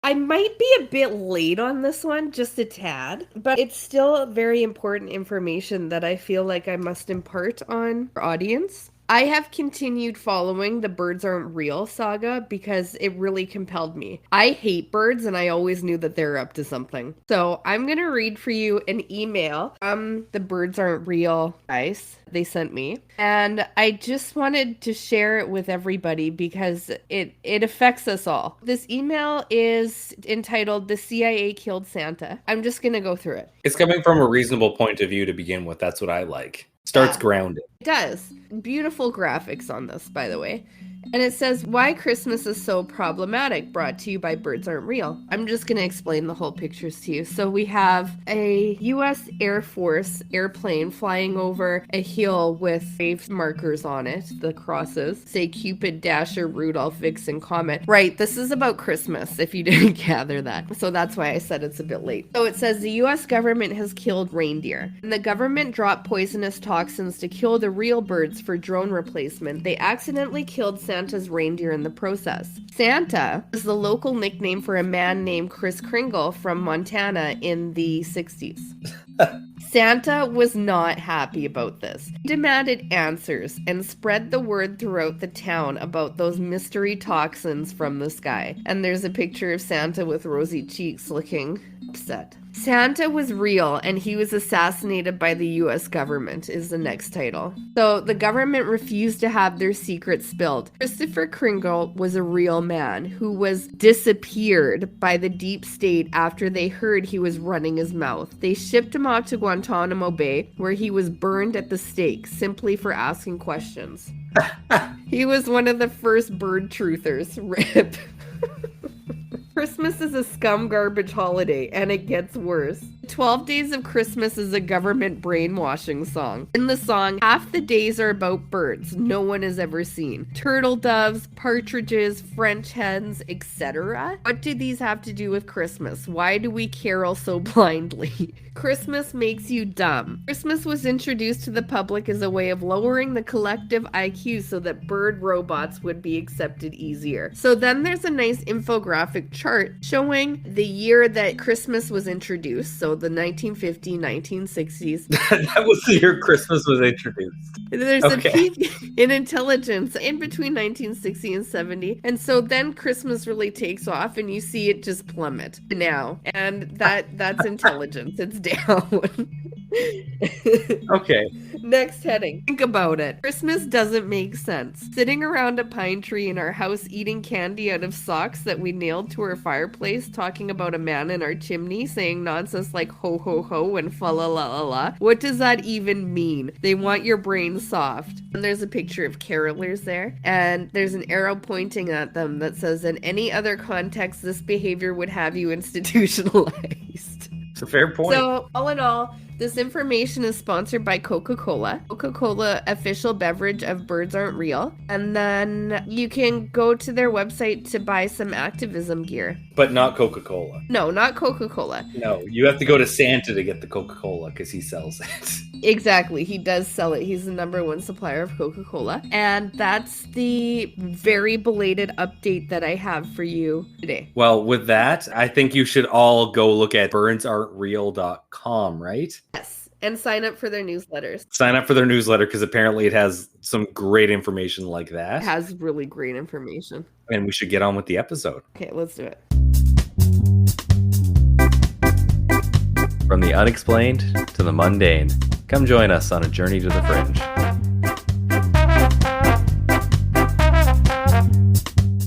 I might be a bit late on this one, just a tad, but it's still very important information that I feel like I must impart on our audience. I have continued following the Birds Aren't Real saga because it really compelled me. I hate birds and I always knew that they're up to something. So I'm going to read for you an email from the Birds Aren't Real guys they sent me. And I just wanted to share it with everybody because it affects us all. This email is entitled "The CIA Killed Santa." I'm just going to go through it. It's coming from a reasonable point of view to begin with. That's what I like. Starts grounded. It does. Beautiful graphics on this, by the way. And it says, "Why Christmas is so problematic," brought to you by Birds Aren't Real. I'm just going to explain the whole pictures to you. So we have a U.S. Air Force airplane flying over a hill with grave markers on it. The crosses say Cupid, Dasher, Rudolph, Vixen, Comet. Right, this is about Christmas, if you didn't gather that. So that's why I said it's a bit late. So it says the U.S. government has killed reindeer. And the government dropped poisonous toxins to kill the real birds for drone replacement. They accidentally killed Santa's reindeer in the process. Santa is the local nickname for a man named Kris Kringle from Montana in the 60s. Santa was not happy about this. He demanded answers and spread the word throughout the town about those mystery toxins from the sky. And there's a picture of Santa with rosy cheeks looking upset. Santa was real and he was assassinated by the US government is the next title. So the government refused to have their secret spilled. Christopher Kringle was a real man who was disappeared by the deep state after they heard he was running his mouth. They shipped him off to Guantanamo Bay where he was burned at the stake simply for asking questions. He was one of the first bird truthers. RIP. Christmas is a scum garbage holiday, and it gets worse. 12 Days of Christmas is a government brainwashing song. In the song, half the days are about birds no one has ever seen. Turtle doves, partridges, French hens, etc. What do these have to do with Christmas? Why do we carol so blindly? Christmas makes you dumb. Christmas was introduced to the public as a way of lowering the collective IQ so that bird robots would be accepted easier. So then there's a nice infographic chart showing the year that Christmas was introduced. So the 1950s, 1960s. That was the year Christmas was introduced. There's a peak in intelligence in between 1960 and 70. And so then Christmas really takes off and you see it just plummet now. And that's intelligence. It's down. Okay. Next heading. Think about it. Christmas doesn't make sense. Sitting around a pine tree in our house eating candy out of socks that we nailed to our fireplace, talking about a man in our chimney saying nonsense like ho ho ho and fa la la la la. What does that even mean? They want your brain soft. And there's a picture of carolers there. And there's an arrow pointing at them that says, in any other context, this behavior would have you institutionalized. It's a fair point. So, all in all, this information is sponsored by Coca-Cola. Coca-Cola, official beverage of Birds Aren't Real. And then you can go to their website to buy some activism gear. But not Coca-Cola. No, not Coca-Cola. No, you have to go to Santa to get the Coca-Cola because he sells it. Exactly. He does sell it. He's the #1 supplier of Coca-Cola. And that's the very belated update that I have for you today. Well, with that, I think you should all go look at birdsaren'treal.com, right? Yes. And sign up for their newsletters. Sign up for their newsletter because apparently it has some great information like that. It has really great information. And we should get on with the episode. Okay, let's do it. From the unexplained to the mundane, come join us on a journey to the fringe.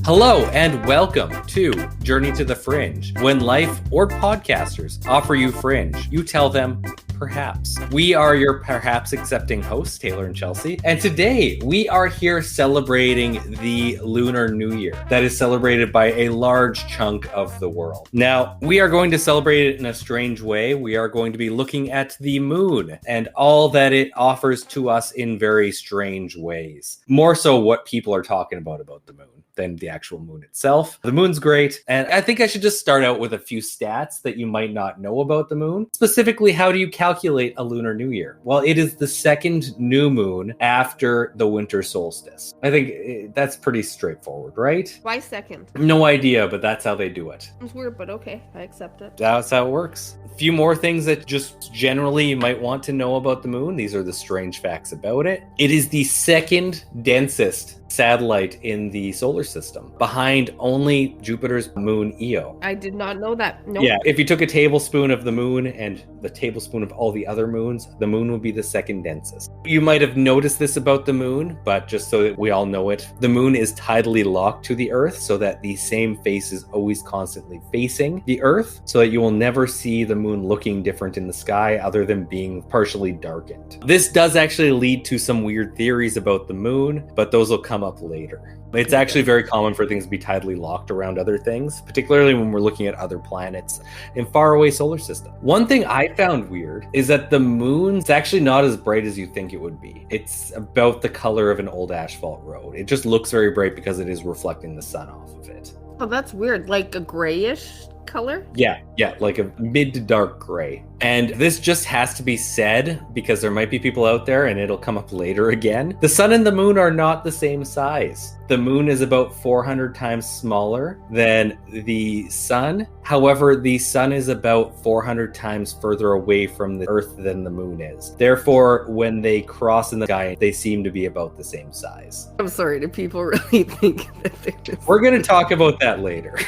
Hello and welcome to Journey to the Fringe. When life or podcasters offer you fringe, you tell them perhaps. We are your perhaps accepting hosts, Taylor and Chelsea. And today we are here celebrating the Lunar New Year that is celebrated by a large chunk of the world. Now, we are going to celebrate it in a strange way. We are going to be looking at the moon and all that it offers to us in very strange ways. More so what people are talking about the moon. than the actual moon itself. The moon's great, and I think I should just start out with a few stats that you might not know about the moon. Specifically, how do you calculate a lunar new year? Well, it is the second new moon after the winter solstice. I think that's pretty straightforward, right? Why second? No idea, but that's how they do it. It's weird, but okay, I accept it. That's how it works. A few more things that just generally you might want to know about the moon. These are the strange facts about it. It is the second densest satellite in the solar system, behind only Jupiter's moon Io. I did not know that. Nope. Yeah, if you took a tablespoon of the moon and the tablespoon of all the other moons, the moon would be the second densest. You might have noticed this about the moon, but just so that we all know it, the moon is tidally locked to the Earth so that the same face is always constantly facing the Earth, so that you will never see the moon looking different in the sky other than being partially darkened. This does actually lead to some weird theories about the moon, but those will come up later. It's actually very common for things to be tidally locked around other things, particularly when we're looking at other planets in faraway solar system. One thing I found weird is that the moon's actually not as bright as you think it would be. It's about the color of an old asphalt road. It just looks very bright because it is reflecting the sun off of it. Oh, that's weird. Like a grayish color? Yeah, like a mid to dark gray. And this just has to be said because there might be people out there, and it'll come up later again. The sun and the moon are not the same size. The moon is about 400 times smaller than the sun. However, the sun is about 400 times further away from the Earth than the moon is. Therefore, when they cross in the sky, they seem to be about the same size. I'm sorry, do people really think that they're just... We're going to talk about that later.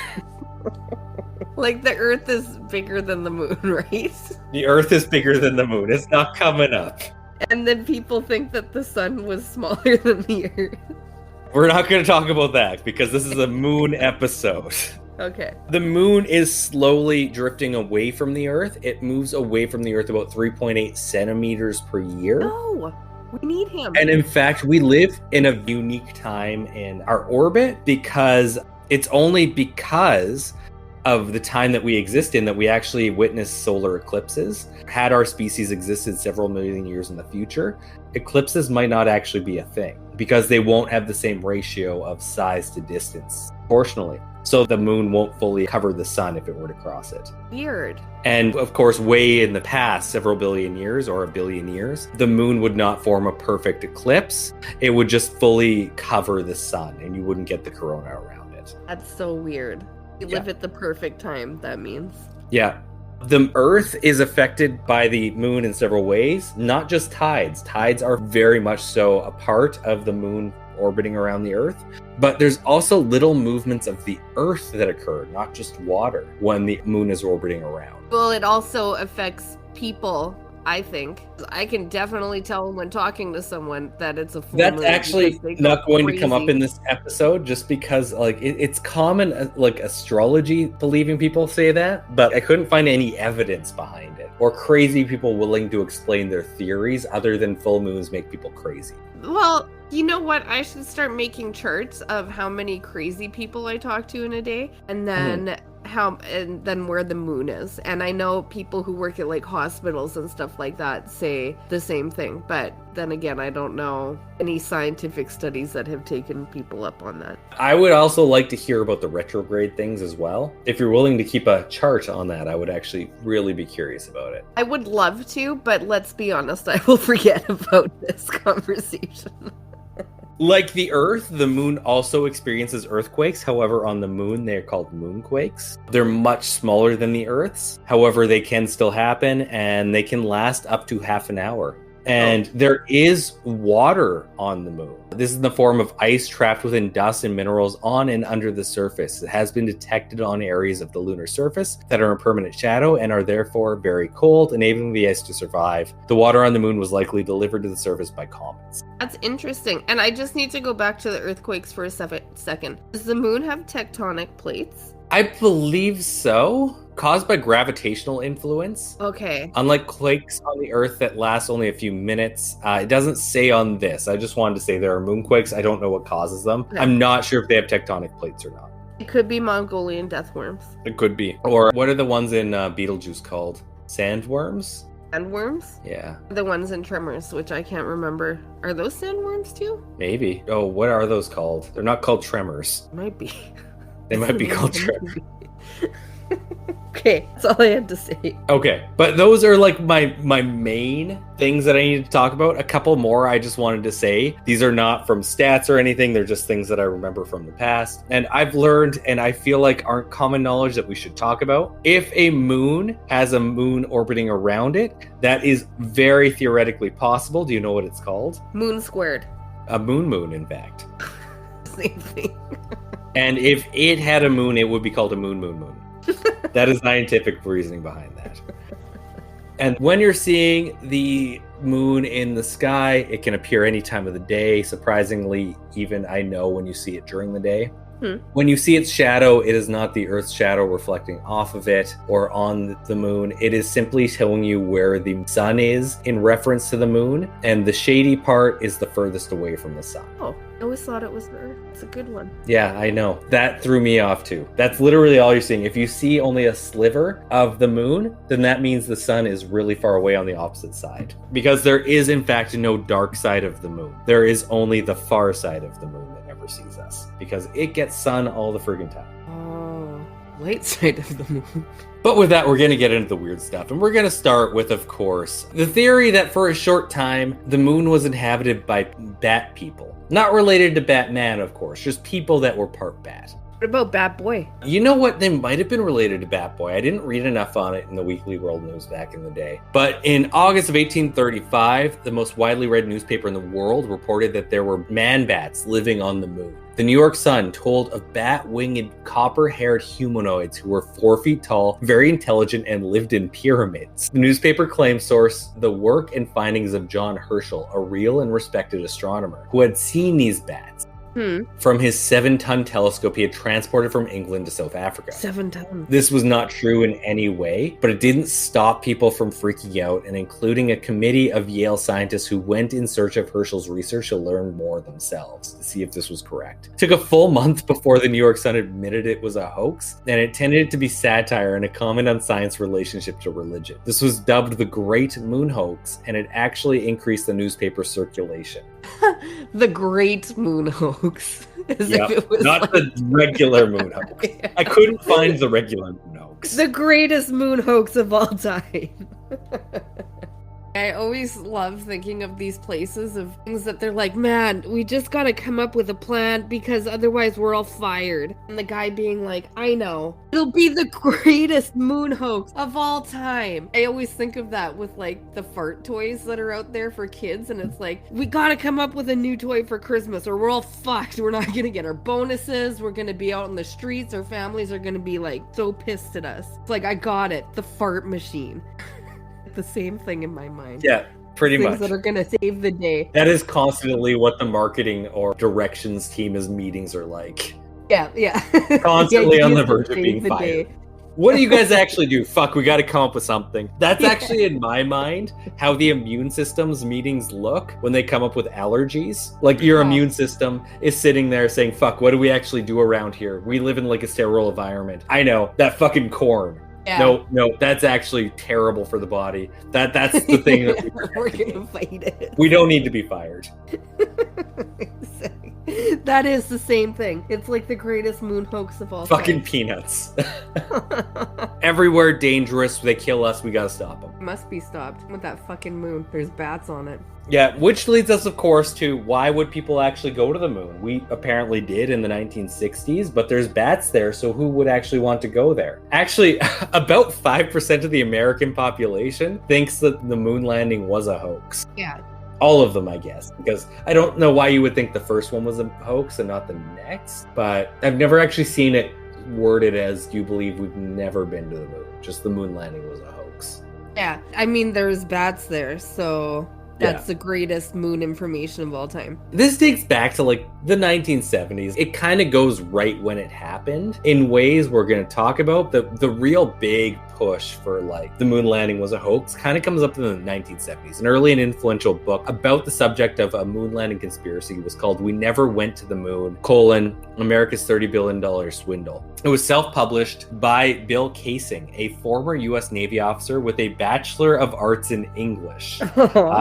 Like the Earth is bigger than the moon, right? The Earth is bigger than the moon. It's not coming up. And then people think that the sun was smaller than the Earth. We're not going to talk about that because this is a moon episode. Okay. The moon is slowly drifting away from the Earth. It moves away from the Earth about 3.8 centimeters per year. No, we need him. And in fact, we live in a unique time in our orbit because it's only because of the time that we exist in that we actually witness solar eclipses. Had our species existed several million years in the future, eclipses might not actually be a thing because they won't have the same ratio of size to distance proportionally. So the moon won't fully cover the sun if it were to cross it. Weird. And of course, way in the past, several billion years or a billion years, the moon would not form a perfect eclipse. It would just fully cover the sun and you wouldn't get the corona around it. That's so weird. You live at the perfect time, that means. Yeah. The Earth is affected by the moon in several ways, not just tides. Tides are very much so a part of the moon orbiting around the Earth, but there's also little movements of the Earth that occur, not just water, when the moon is orbiting around. Well, it also affects people, I think. I can definitely tell when talking to someone that it's a full moon. That's actually not going to come up in this episode just because it's common, like astrology believing people say that, but I couldn't find any evidence behind it or crazy people willing to explain their theories other than full moons make people crazy. Well, you know what? I should start making charts of how many crazy people I talk to in a day, and then and then where the moon is. And I know people who work at like hospitals and stuff like that say the same thing, but then again, I don't know any scientific studies that have taken people up on that. I would also like to hear about the retrograde things as well. If you're willing to keep a chart on that, I would actually really be curious about it. I would love to, but let's be honest, I will forget about this conversation. Like the Earth, the moon also experiences earthquakes. However, on the moon, they're called moonquakes. They're much smaller than the Earth's. However, they can still happen, and they can last up to half an hour. And there is water on the moon. This is in the form of ice trapped within dust and minerals on and under the surface. It has been detected on areas of the lunar surface that are in permanent shadow and are therefore very cold, enabling the ice to survive. The water on the moon was likely delivered to the surface by comets. That's interesting. And I just need to go back to the earthquakes for a second. Does the moon have tectonic plates? I believe so. Caused by gravitational influence. Okay. Unlike quakes on the Earth that last only a few minutes, it doesn't say on this. I just wanted to say there are moonquakes. I don't know what causes them. Okay. I'm not sure if they have tectonic plates or not. It could be Mongolian death worms. It could be. Or what are the ones in Beetlejuice called? Sandworms? Sandworms? Yeah, The ones in Tremors, which I can't remember. Are those sandworms too? maybe. Oh, what are those called? They're not called tremors. Might be. They might be called tremors. Okay, that's all I had to say. Okay, but those are like my main things that I need to talk about. A couple more I just wanted to say. These are not from stats or anything. They're just things that I remember from the past. And I've learned, and I feel like aren't common knowledge that we should talk about. If a moon has a moon orbiting around it, that is very theoretically possible. Do you know what it's called? Moon squared. A moon, in fact. Same thing. And if it had a moon, it would be called a moon. That is scientific reasoning behind that. And when you're seeing the moon in the sky, it can appear any time of the day. Surprisingly, even I know when you see it during the day. When you see its shadow, it is not the Earth's shadow reflecting off of it or on the moon. It is simply telling you where the sun is in reference to the moon, and the shady part is the furthest away from the sun. Oh, I always thought it was the Earth. It's a good one. Yeah, I know. That threw me off too. That's literally all you're seeing. If you see only a sliver of the moon, then that means the sun is really far away on the opposite side. Because there is, in fact, no dark side of the moon. There is only the far side of the moon that never sees us. Because it gets sun all the friggin' time. Oh, light side of the moon. But with that, we're going to get into the weird stuff. And we're going to start with, of course, the theory that for a short time, the moon was inhabited by bat people. Not related to Batman, of course, just people that were part bat. What about Bat Boy? You know what? They might have been related to Batboy. I didn't read enough on it in the Weekly World News back in the day. But in August of 1835, the most widely read newspaper in the world reported that there were man-bats living on the moon. The New York Sun told of bat-winged, copper-haired humanoids who were 4 feet tall, very intelligent, and lived in pyramids. The newspaper claimed source the work and findings of John Herschel, a real and respected astronomer, who had seen these bats. From his 7-ton telescope he had transported from England to South Africa. 7 tons. This was not true in any way, but it didn't stop people from freaking out, and including a committee of Yale scientists who went in search of Herschel's research to learn more themselves to see if this was correct. It took a full month before the New York Sun admitted it was a hoax, and it tended to be satire and a comment on science relationship to religion. This was dubbed the Great Moon Hoax, and it actually increased the newspaper circulation. The Great Moon Hoax. As Yep, if it was not the regular moon hoax. Yeah. I couldn't find the regular moon hoax. The greatest moon hoax of all time. I always love thinking of these places of things that they're like, man, we just gotta come up with a plan because otherwise we're all fired. And the guy being like, I know. It'll be the greatest moon hoax of all time. I always think of that with like the fart toys that are out there for kids. And it's like, we gotta come up with a new toy for Christmas or we're all fucked. We're not gonna get our bonuses. We're gonna be out in the streets. Our families are gonna be like so pissed at us. It's like, I got it. The fart machine. The same thing in my mind. Yeah, pretty Things much. that are gonna save the day. That is constantly what the marketing or directions team's meetings are like. Yeah. Constantly on the ideas verge that of being save the fired. day. What do you guys actually do? Fuck, we got to come up with something. That's actually, in my mind, how the immune system's meetings look when they come up with allergies. Like, your immune system is sitting there saying, fuck, what do we actually do around here? We live in, like, a sterile environment. I know, that fucking corn. Yeah. No, that's actually terrible for the body. That's the thing that we're gonna fight it. we don't need to be fired. That is the same thing. It's like the greatest moon hoax of all Fucking time. peanuts. Everywhere dangerous, they kill us, we gotta stop them. Must be stopped with that fucking moon. There's bats on it. Yeah, which leads us, of course, to why would people actually go to the moon? We apparently did in the 1960s, but there's bats there, so who would actually want to go there? Actually, about 5% of the American population thinks that the moon landing was a hoax. Yeah. All of them, I guess, because I don't know why you would think the first one was a hoax and not the next, but I've never actually seen it worded as, do you believe we've never been to the moon? Just the moon landing was a hoax. Yeah. I mean, there's bats there, so That's the greatest moon information of all time. This dates back to like the 1970s. It kind of goes right when it happened in ways we're going to talk about. The real big push for like the moon landing was a hoax kind of comes up in the 1970s. An early and influential book about the subject of a moon landing conspiracy was called We Never Went to the Moon, America's $30 billion Swindle. It was self-published by Bill Casing, a former U.S. Navy officer with a Bachelor of Arts in English.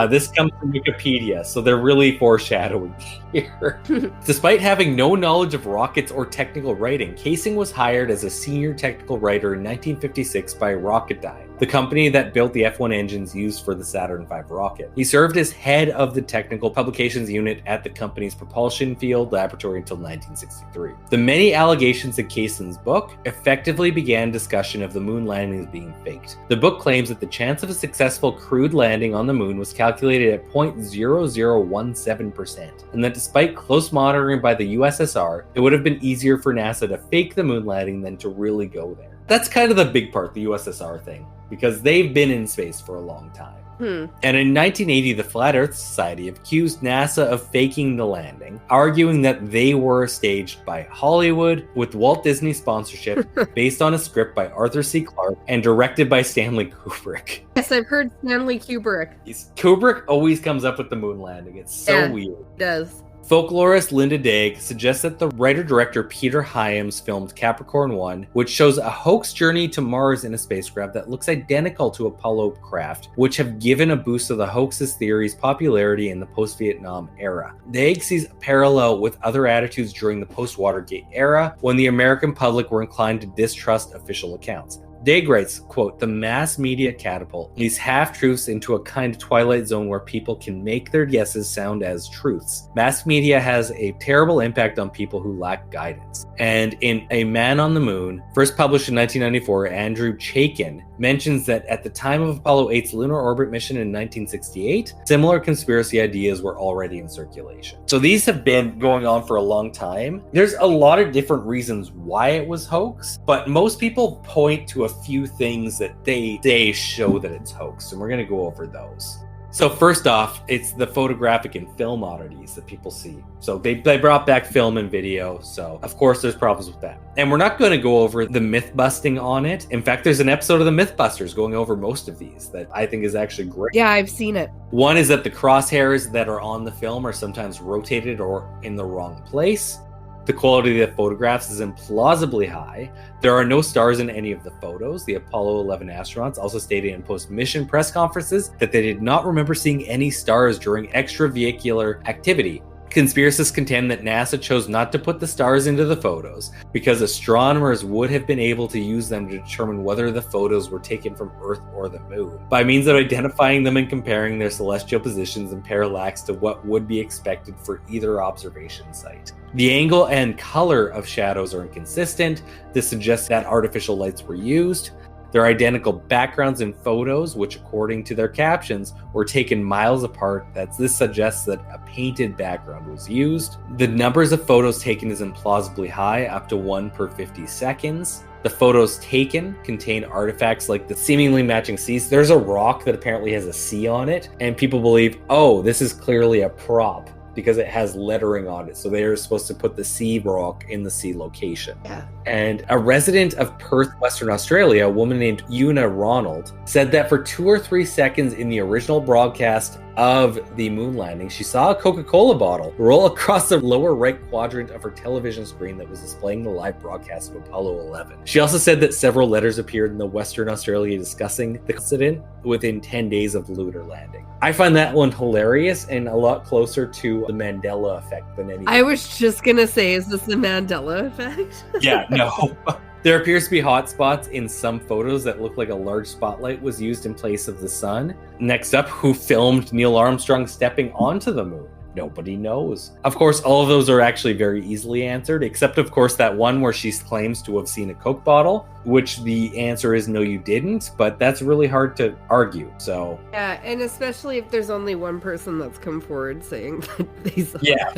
This comes from Wikipedia, so they're really foreshadowing here. Despite having no knowledge of rockets or technical writing, Casing was hired as a senior technical writer in 1956 by Rocketdyne, the company that built the F-1 engines used for the Saturn V rocket. He served as head of the technical publications unit at the company's propulsion field laboratory until 1963. The many allegations in Casing's book effectively began discussion of the moon landing as being faked. The book claims that the chance of a successful crewed landing on the moon was calculated at 0.0017%, and that despite close monitoring by the USSR, it would have been easier for NASA to fake the moon landing than to really go there. That's kind of the big part, the USSR thing, because they've been in space for a long time. And in 1980, the Flat Earth Society accused NASA of faking the landing, arguing that they were staged by Hollywood with Walt Disney sponsorship based on a script by Arthur C. Clarke and directed by Stanley Kubrick. Yes, I've heard Stanley Kubrick. Kubrick always comes up with the moon landing. It's so weird. It does. Folklorist Linda Dagg suggests that the writer-director Peter Hyams filmed Capricorn 1, which shows a hoax journey to Mars in a spacecraft that looks identical to Apollo craft, which have given a boost to the hoax's theory's popularity in the post-Vietnam era. Dagg sees a parallel with other attitudes during the post-Watergate era, when the American public were inclined to distrust official accounts. Dagg writes, quote, "The mass media catapult these half-truths into a kind of twilight zone where people can make their guesses sound as truths. Mass media has a terrible impact on people who lack guidance." And in A Man on the Moon, first published in 1994, Andrew Chaikin mentions that at the time of Apollo 8's lunar orbit mission in 1968, similar conspiracy ideas were already in circulation. So these have been going on for a long time. There's a lot of different reasons why it was hoax, but most people point to a few things that they show that it's hoax, and we're going to go over those. So first off, it's the photographic and film oddities that people see. So they brought back film and video, so of course there's problems with that. And we're not going to go over the myth busting on it. In fact, there's an episode of the Mythbusters going over most of these that I think is actually great. Yeah, I've seen it. One is that the crosshairs that are on the film are sometimes rotated or in the wrong place. The quality of the photographs is implausibly high. There are no stars in any of the photos. The Apollo 11 astronauts also stated in post-mission press conferences that they did not remember seeing any stars during extravehicular activity. Conspiracists contend that NASA chose not to put the stars into the photos because astronomers would have been able to use them to determine whether the photos were taken from Earth or the Moon, by means of identifying them and comparing their celestial positions and parallax to what would be expected for either observation site. The angle and color of shadows are inconsistent. This suggests that artificial lights were used. There are identical backgrounds in photos, which according to their captions, were taken miles apart. This suggests that a painted background was used. The numbers of photos taken is implausibly high, up to 1 per 50 seconds. The photos taken contain artifacts like the seemingly matching seas. There's a rock that apparently has a C on it, and people believe, oh, this is clearly a prop because it has lettering on it. So they're supposed to put the sea rock in the sea location. Yeah. And a resident of Perth, Western Australia, a woman named Una Ronald, said that for 2 or 3 seconds in the original broadcast of the moon landing, she saw a Coca-Cola bottle roll across the lower right quadrant of her television screen that was displaying the live broadcast of Apollo 11. She also said that several letters appeared in the Western Australia discussing the incident within 10 days of the lunar landing. I find that one hilarious and a lot closer to the Mandela effect than anything. I was just gonna say, is this the Mandela effect? Yeah, no. There appears to be hot spots in some photos that look like a large spotlight was used in place of the sun. Next up, who filmed Neil Armstrong stepping onto the moon? Nobody knows. Of course, all of those are actually very easily answered, except of course that one where she claims to have seen a Coke bottle, which the answer is no, you didn't, but that's really hard to argue, so. Yeah, and especially if there's only one person that's come forward saying that they saw Yeah.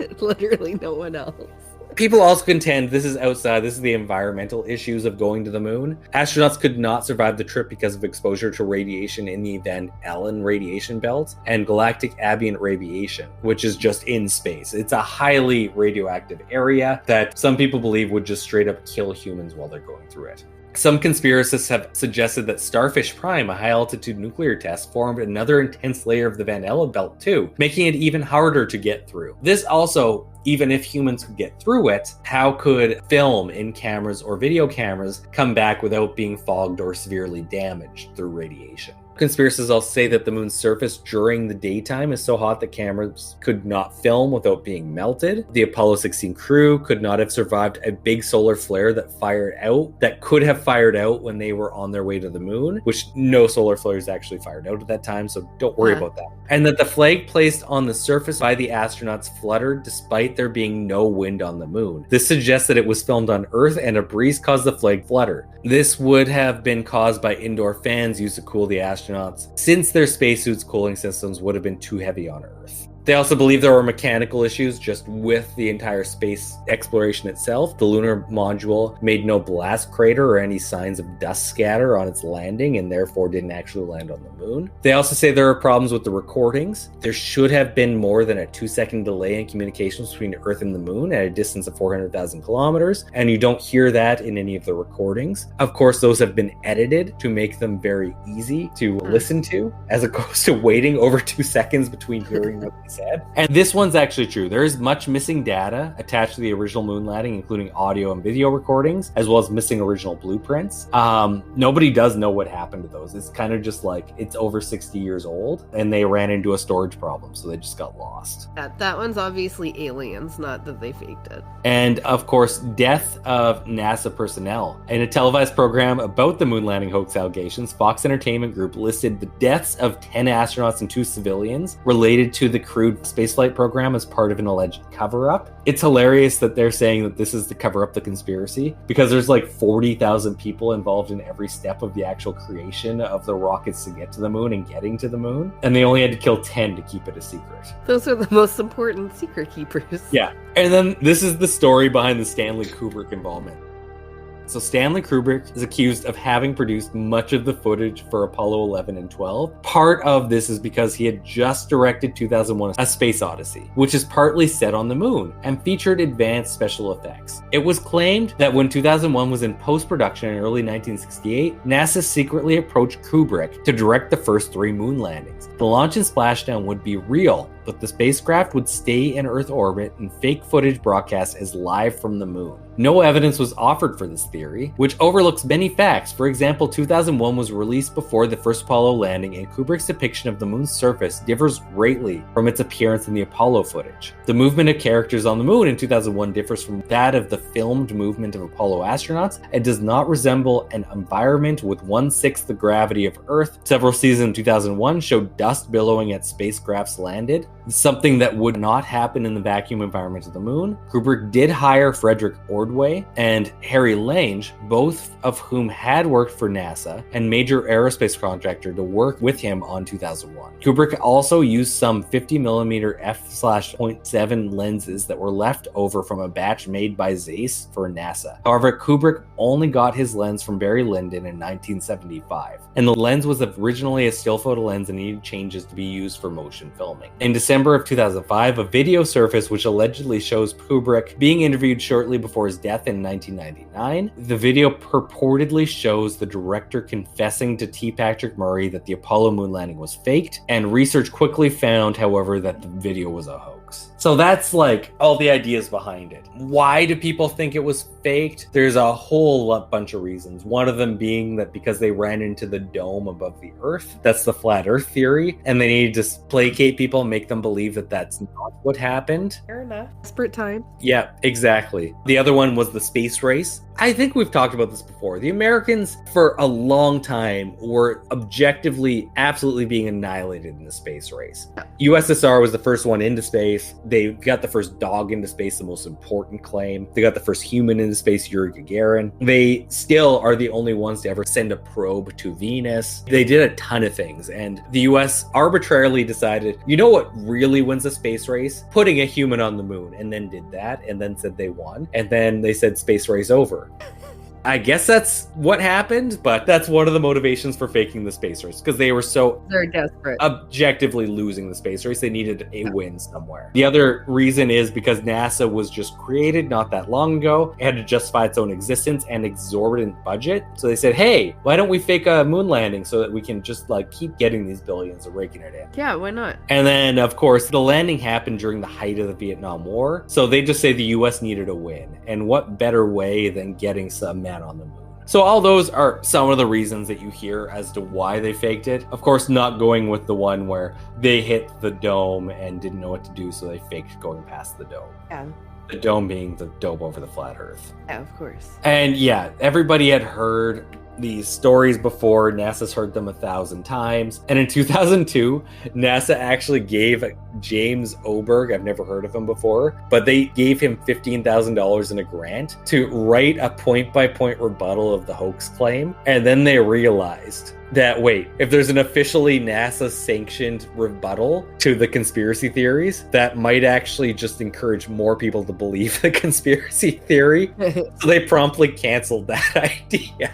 it. Literally no one else. People also contend this is the environmental issues of going to the moon. Astronauts could not survive the trip because of exposure to radiation in the Van Allen radiation belt and galactic ambient radiation, which is just in space. It's a highly radioactive area that some people believe would just straight up kill humans while they're going through it. Some conspiracists have suggested that Starfish Prime, a high-altitude nuclear test, formed another intense layer of the Van Allen belt too, making it even harder to get through. This also, even if humans could get through it, how could film in cameras or video cameras come back without being fogged or severely damaged through radiation? Conspiracists also say that the moon's surface during the daytime is so hot that cameras could not film without being melted. The Apollo 16 crew could not have survived a big solar flare that could have fired out when they were on their way to the moon, which no solar flares actually fired out at that time, so don't worry about that. And that the flag placed on the surface by the astronauts fluttered despite there being no wind on the moon. This suggests that it was filmed on Earth and a breeze caused the flag flutter. This would have been caused by indoor fans used to cool the astronauts, since their spacesuits' cooling systems would have been too heavy on Earth. They also believe there were mechanical issues just with the entire space exploration itself. The lunar module made no blast crater or any signs of dust scatter on its landing and therefore didn't actually land on the moon. They also say there are problems with the recordings. There should have been more than a 2-second delay in communications between Earth and the moon at a distance of 400,000 kilometers, and you don't hear that in any of the recordings. Of course, those have been edited to make them very easy to listen to, as opposed to waiting over 2 seconds between hearing what they said. And this one's actually true. There is much missing data attached to the original moon landing, including audio and video recordings, as well as missing original blueprints. Nobody does know what happened to those. It's kind of just like, it's over 60 years old, and they ran into a storage problem, so they just got lost. That one's obviously aliens, not that they faked it. And of course, death of NASA personnel. In a televised program about the moon landing hoax allegations, Fox Entertainment Group listed the deaths of 10 astronauts and 2 civilians related to the crewed spaceflight program as part of an alleged cover-up. It's hilarious that they're saying that this is to cover up the conspiracy, because there's like 40,000 people involved in every step of the actual creation of the rockets to get to the moon and getting to the moon, and they only had to kill 10 to keep it a secret. Those are the most important secret keepers. Yeah. And then this is the story behind the Stanley Kubrick involvement. So Stanley Kubrick is accused of having produced much of the footage for Apollo 11 and 12. Part of this is because he had just directed 2001: A Space Odyssey, which is partly set on the moon and featured advanced special effects. It was claimed that when 2001 was in post-production in early 1968, NASA secretly approached Kubrick to direct the first 3 moon landings. The launch and splashdown would be real, but the spacecraft would stay in Earth orbit and fake footage broadcast as live from the moon. No evidence was offered for this theory, which overlooks many facts. For example, 2001 was released before the first Apollo landing, and Kubrick's depiction of the moon's surface differs greatly from its appearance in the Apollo footage. The movement of characters on the moon in 2001 differs from that of the filmed movement of Apollo astronauts and does not resemble an environment with 1/6 the gravity of Earth. Several seasons in 2001 showed dust billowing at spacecrafts landed, something that would not happen in the vacuum environment of the moon. Kubrick did hire Frederick Ordway and Harry Lange, both of whom had worked for NASA and major aerospace contractor, to work with him on 2001. Kubrick also used some 50mm f/.7 lenses that were left over from a batch made by Zeiss for NASA. However, Kubrick only got his lens from Barry Lyndon in 1975, and the lens was originally a still photo lens and needed changes to be used for motion filming. In December of 2005, a video surfaced which allegedly shows Kubrick being interviewed shortly before his death in 1999. The video purportedly shows the director confessing to T. Patrick Murray that the Apollo moon landing was faked, and research quickly found, however, that the video was a hoax. So that's like all the ideas behind it. Why do people think it was faked? There's a whole bunch of reasons. One of them being that because they ran into the dome above the Earth, that's the flat Earth theory, and they needed to placate people and make them believe that that's not what happened. Fair enough. Desperate time. Yeah, exactly. The other one was the space race. I think we've talked about this before. The Americans, for a long time, were objectively, absolutely being annihilated in the space race. USSR was the first one into space. They got the first dog into space, the most important claim. They got the first human into space, Yuri Gagarin. They still are the only ones to ever send a probe to Venus. They did a ton of things, and the US arbitrarily decided, you know what really wins a space race? Putting a human on the moon, and then did that, and then said they won, and then they said space race over. I guess that's what happened, but that's one of the motivations for faking the space race, because they're desperate. Objectively losing the space race. They needed a win somewhere. The other reason is because NASA was just created not that long ago. It had to justify its own existence and exorbitant budget. So they said, hey, why don't we fake a moon landing so that we can just keep getting these billions and raking it in? Yeah, why not? And then, of course, the landing happened during the height of the Vietnam War. So they just say the US needed a win. And what better way than getting some man on the moon? So all those are some of the reasons that you hear as to why they faked it. Of course, not going with the one where they hit the dome and didn't know what to do, so they faked going past the dome. Yeah. The dome being the dome over the flat Earth. Yeah, of course. And yeah, everybody had heard these stories before. NASA's heard them 1,000 times. And in 2002, NASA actually gave James Oberg, I've never heard of him before, but they gave him $15,000 in a grant to write a point-by-point rebuttal of the hoax claim. And then they realized that, wait, if there's an officially NASA-sanctioned rebuttal to the conspiracy theories, that might actually just encourage more people to believe the conspiracy theory. So they promptly canceled that idea,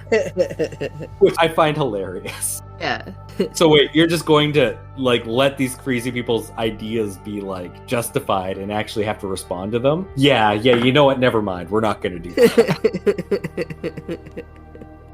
which I find hilarious. Yeah. So wait, you're just going to let these crazy people's ideas be justified and actually have to respond to them? Yeah, you know what? Never mind. We're not going to do that.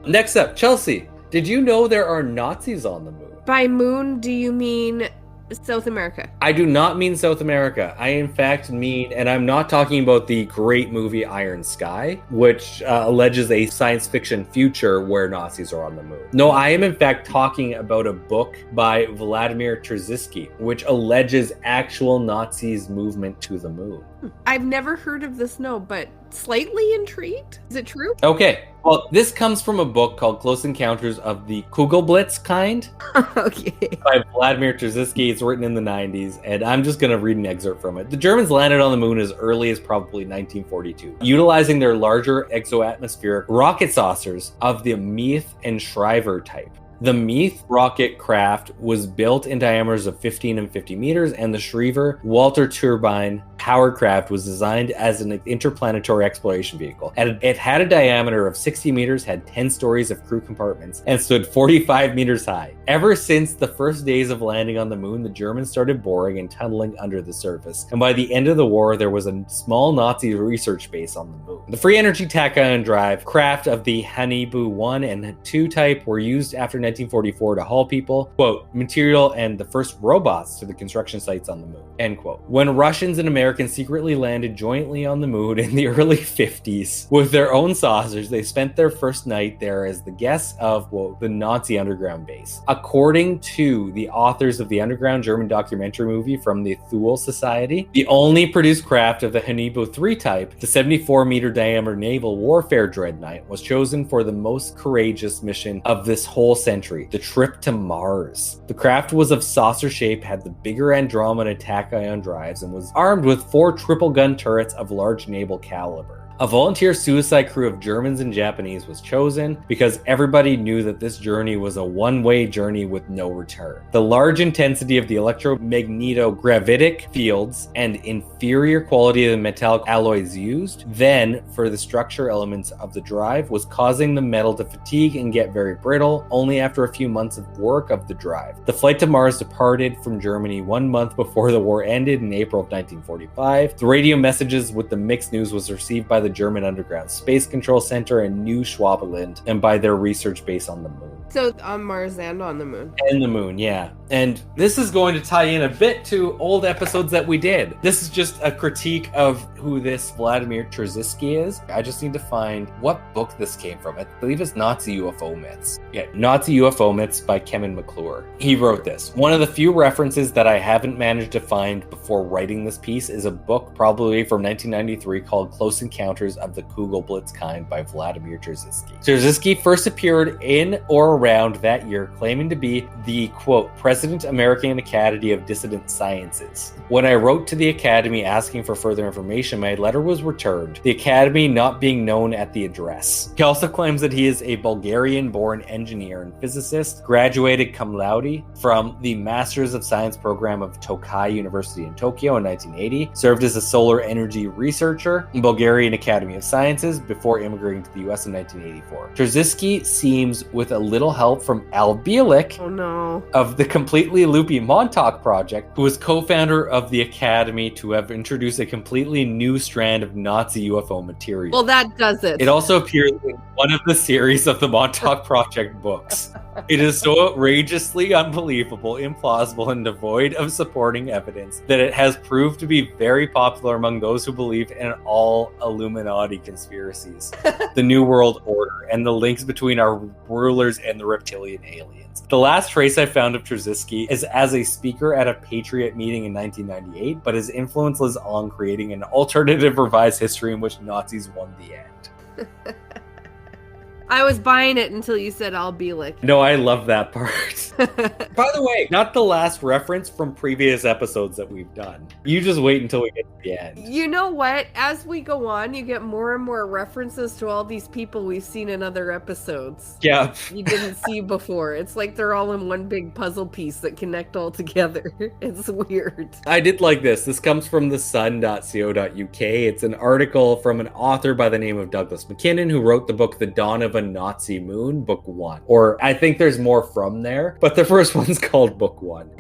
Next up, Chelsea. Did you know there are Nazis on the moon? By moon, do you mean South America? I do not mean South America. I, in fact, mean, and I'm not talking about the great movie Iron Sky, which alleges a science fiction future where Nazis are on the moon. No, I am, in fact, talking about a book by Vladimir Terziski, which alleges actual Nazis' movement to the moon. I've never heard of this, but slightly intrigued. Is it true? Okay. Well, this comes from a book called Close Encounters of the Kugelblitz Kind. Okay. By Vladimir Terziski. It's written in the 90s, and I'm just going to read an excerpt from it. The Germans landed on the moon as early as probably 1942, utilizing their larger exoatmospheric rocket saucers of the Meath and Shriver type. The Meath rocket craft was built in diameters of 15 and 50 meters, and the Shriver Walter turbine powered craft was designed as an interplanetary exploration vehicle. And it had a diameter of 60 meters, had 10 stories of crew compartments, and stood 45 meters high. Ever since the first days of landing on the moon, the Germans started boring and tunneling under the surface. And by the end of the war, there was a small Nazi research base on the moon. The free energy tachyon drive craft of the Hanibu 1 and 2 type were used after 1944 to haul people, quote, material and the first robots to the construction sites on the moon, end quote. When Russians and Americans secretly landed jointly on the moon in the early 50s with their own saucers, they spent their first night there as the guests of, well, the Nazi underground base. According to the authors of the underground German documentary movie from the Thule Society, the only produced craft of the Hanibu 3 type, the 74-meter diameter naval warfare dreadnought, was chosen for the most courageous mission of this whole century, the trip to Mars. The craft was of saucer shape, had the bigger Andromeda tachyon drives, and was armed with 4 triple gun turrets of large naval caliber. A volunteer suicide crew of Germans and Japanese was chosen because everybody knew that this journey was a one-way journey with no return. The large intensity of the electromagnetogravitic fields and inferior quality of the metallic alloys used, then for the structure elements of the drive, was causing the metal to fatigue and get very brittle only after a few months of work of the drive. The flight to Mars departed from Germany 1 month before the war ended in April of 1945. The radio messages with the mixed news was received by the German Underground Space Control Center in New Schwabenland and by their research base on the moon. So on Mars and on the moon. And the moon, yeah. And this is going to tie in a bit to old episodes that we did. This is just a critique of who this Vladimir Terziski is. I just need to find what book this came from. I believe it's Nazi UFO Myths. Yeah, Nazi UFO Myths by Kevin McClure. He wrote this. One of the few references that I haven't managed to find before writing this piece is a book probably from 1993 called Close Encounters encounters of the Kugelblitz kind by Vladimir Trzynski. Trzynski first appeared in or around that year, claiming to be the, quote, President American Academy of Dissident Sciences. When I wrote to the Academy asking for further information, my letter was returned, the Academy not being known at the address. He also claims that he is a Bulgarian-born engineer and physicist, graduated cum laude from the Masters of Science program of Tokai University in Tokyo in 1980, served as a solar energy researcher in Bulgarian Academy of Sciences before immigrating to the US in 1984. Trzynski seems, with a little help from Al Bielik of the Completely Loopy Montauk Project, who was co-founder of the Academy, to have introduced a completely new strand of Nazi UFO material. Well, that does it. It also appears in one of the series of the Montauk Project books. It is so outrageously unbelievable, implausible, and devoid of supporting evidence that it has proved to be very popular among those who believe in all Illuminati conspiracies, the New World Order, and the links between our rulers and the reptilian aliens. The last trace I found of Trzynski is as a speaker at a Patriot meeting in 1998, but his influence lives on creating an alternative revised history in which Nazis won the end. I was buying it until you said I'll be like. No, I love that part. By the way, not the last reference from previous episodes that we've done. You just wait until we get to the end. You know what? As we go on, you get more and more references to all these people we've seen in other episodes. Yeah. You didn't see before. It's like they're all in one big puzzle piece that connect all together. It's weird. I did like this. This comes from thesun.co.uk. It's an article from an author by the name of Douglas MacKinnon, who wrote the book The Dawn of a Nazi Moon, Book 1. Or I think there's more from there, but the first one's called Book 1.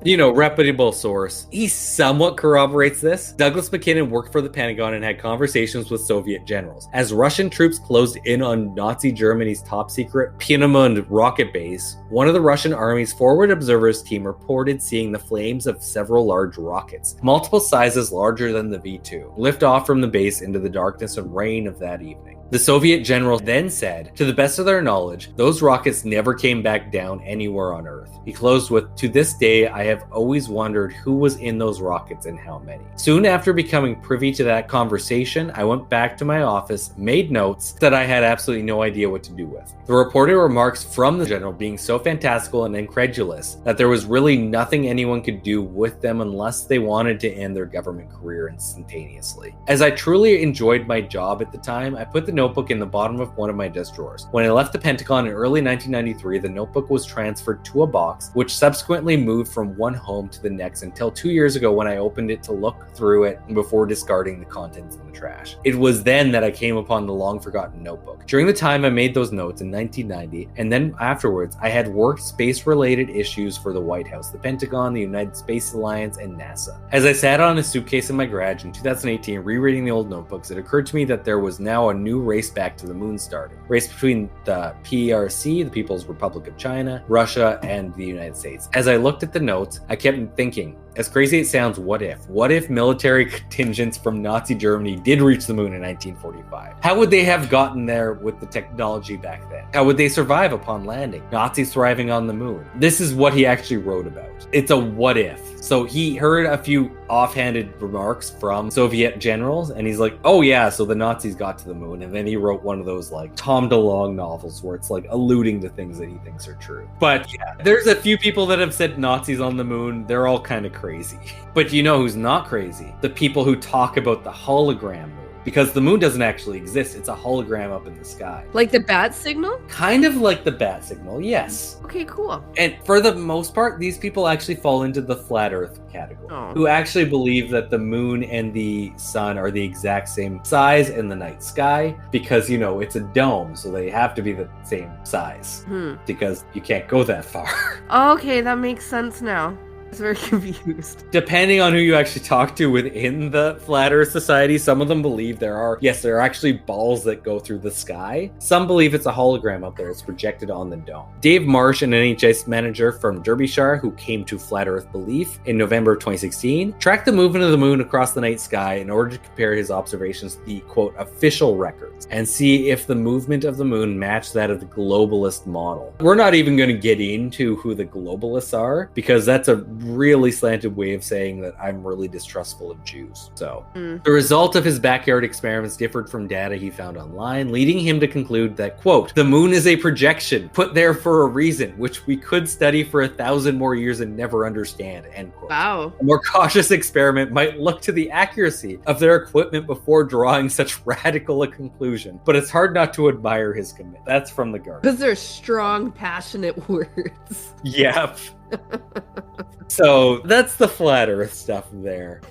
You know, reputable source. He somewhat corroborates this. Douglas MacKinnon worked for the Pentagon and had conversations with Soviet generals. As Russian troops closed in on Nazi Germany's top secret Peenemund rocket base, one of the Russian army's forward observers team reported seeing the flames of several large rockets, multiple sizes larger than the V2, lift off from the base into the darkness and rain of that evening. The Soviet general then said, to the best of their knowledge, those rockets never came back down anywhere on Earth. He closed with, to this day, I have always wondered who was in those rockets and how many. Soon after becoming privy to that conversation, I went back to my office, made notes that I had absolutely no idea what to do with. The reported remarks from the general being so fantastical and incredulous that there was really nothing anyone could do with them unless they wanted to end their government career instantaneously. As I truly enjoyed my job at the time, I put the notebook in the bottom of one of my desk drawers. When I left the Pentagon in early 1993, the notebook was transferred to a box, which subsequently moved from one home to the next until 2 years ago when I opened it to look through it before discarding the contents in the trash. It was then that I came upon the long-forgotten notebook. During the time I made those notes in 1990, and then afterwards, I had worked space-related issues for the White House, the Pentagon, the United Space Alliance, and NASA. As I sat on a suitcase in my garage in 2018 rereading the old notebooks, it occurred to me that there was now a new race back to the moon starting. Race between the PRC, the People's Republic of China, Russia, and the United States. As I looked at the notes, I kept thinking, as crazy as it sounds, what if? What if military contingents from Nazi Germany did reach the moon in 1945? How would they have gotten there with the technology back then? How would they survive upon landing? Nazis thriving on the moon. This is what he actually wrote about. It's a what if. So he heard a few offhanded remarks from Soviet generals, and he's like, oh yeah, so the Nazis got to the moon. And then he wrote one of those like Tom DeLonge novels where it's like alluding to things that he thinks are true. But yeah, there's a few people that have said Nazis on the moon. They're all kind of crazy. But you know who's not crazy? The people who talk about the hologram moon. Because the moon doesn't actually exist. It's a hologram up in the sky. Like the bat signal? Kind of like the bat signal, yes. Okay, cool. And for the most part, these people actually fall into the flat earth category. Oh. Who actually believe that the moon and the sun are the exact same size in the night sky. Because, you know, it's a dome, so they have to be the same size. Because you can't go that far. Okay, that makes sense now. I was very confused. Depending on who you actually talk to within the Flat Earth Society, some of them believe there are actually balls that go through the sky. Some believe it's a hologram up there. It's projected on the dome. Dave Marsh, an NHS manager from Derbyshire who came to Flat Earth belief in November of 2016, tracked the movement of the moon across the night sky in order to compare his observations to the, quote, official records and see if the movement of the moon matched that of the globalist model. We're not even going to get into who the globalists are because that's a really slanted way of saying that I'm really distrustful of Jews. So the result of his backyard experiments differed from data he found online, leading him to conclude that, quote, the moon is a projection put there for a reason, which we could study for 1,000 more years and never understand, end quote. Wow. A more cautious experiment might look to the accuracy of their equipment before drawing such radical a conclusion, but it's hard not to admire his commitment. That's from The Guardian. Because they're strong, passionate words. Yep. So that's the flat earth stuff there.